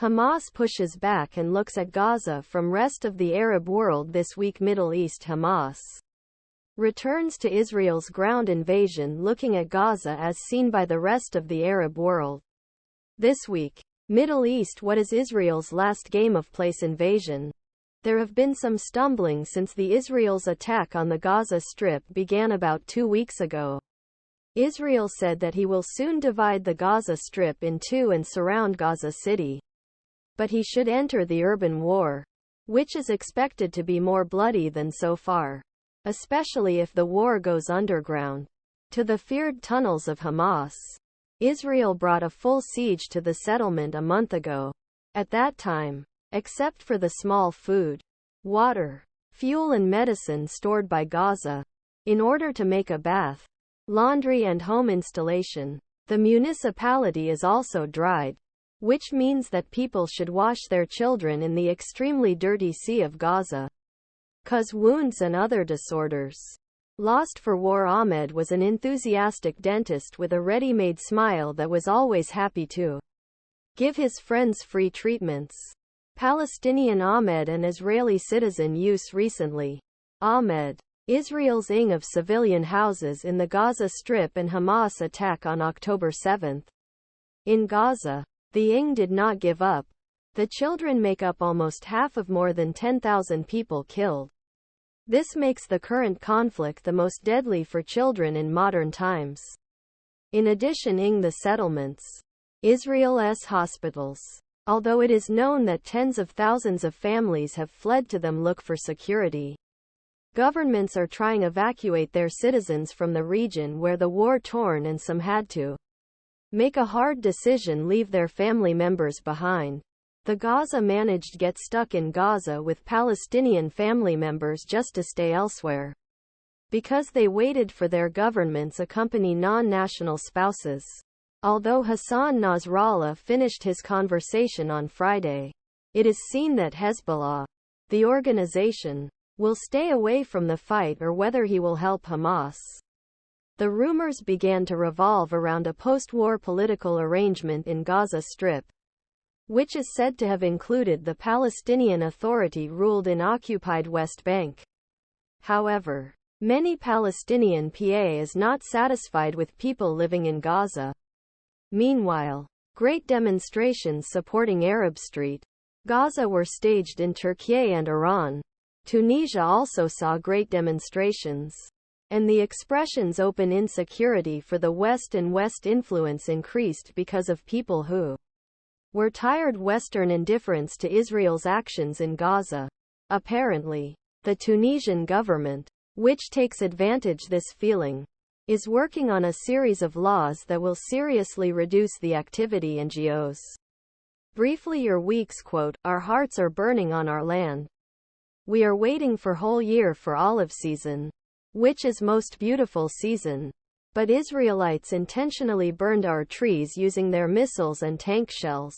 Hamas pushes back and looks at Gaza from rest of the Arab world this week. Middle East. Hamas returns to Israel's ground invasion, looking at Gaza as seen by the rest of the Arab world. This week. Middle East. What is Israel's last game of place invasion? There have been some stumbling since the Israel's attack on the Gaza Strip began about 2 weeks ago. Israel said that he will soon divide the Gaza Strip in two and surround Gaza City. But he should enter the urban war, which is expected to be more bloody than so far, especially if the war goes underground, to the feared tunnels of Hamas. Israel brought a full siege to the settlement a month ago. At that time, except for the small food, water, fuel and medicine stored by Gaza, in order to make a bath, laundry and home installation, the municipality is also dried, which means that people should wash their children in the extremely dirty Sea of Gaza, cause wounds and other disorders. Lost for war. Ahmed was an enthusiastic dentist with a ready-made smile that was always happy to give his friends free treatments. Palestinian Ahmed and Israeli citizen Yoose recently. Ahmed, Israel's ing of civilian houses in the Gaza Strip and Hamas attack on October 7. In Gaza, the ing did not give up. The children make up almost half of more than 10,000 people killed. This makes the current conflict the most deadly for children in modern times. In addition, ing the settlements, Israel's hospitals. Although it is known that tens of thousands of families have fled to them look for security. Governments are trying to evacuate their citizens from the region where the war torn, and some had to make a hard decision, leave their family members behind. The Gaza managed get stuck in Gaza with Palestinian family members just to stay elsewhere, because they waited for their governments accompany non-national spouses. Although Hassan Nasrallah finished his conversation on Friday, it is seen that Hezbollah, the organization, will stay away from the fight or whether he will help Hamas. The rumors began to revolve around a post-war political arrangement in Gaza Strip, which is said to have included the Palestinian Authority ruled in occupied West Bank. However, many Palestinian PA is not satisfied with people living in Gaza. Meanwhile, great demonstrations supporting Arab Street, Gaza were staged in Türkiye and Iran. Tunisia also saw great demonstrations, and the expressions open insecurity for the West and West influence increased because of people who were tired Western indifference to Israel's actions in Gaza. Apparently, the Tunisian government, which takes advantage this feeling, is working on a series of laws that will seriously reduce the activity. NGOs. Briefly, your week's quote: our hearts are burning on our land. We are waiting for whole year for olive season, which is most beautiful season. But Israelites intentionally burned our trees using their missiles and tank shells.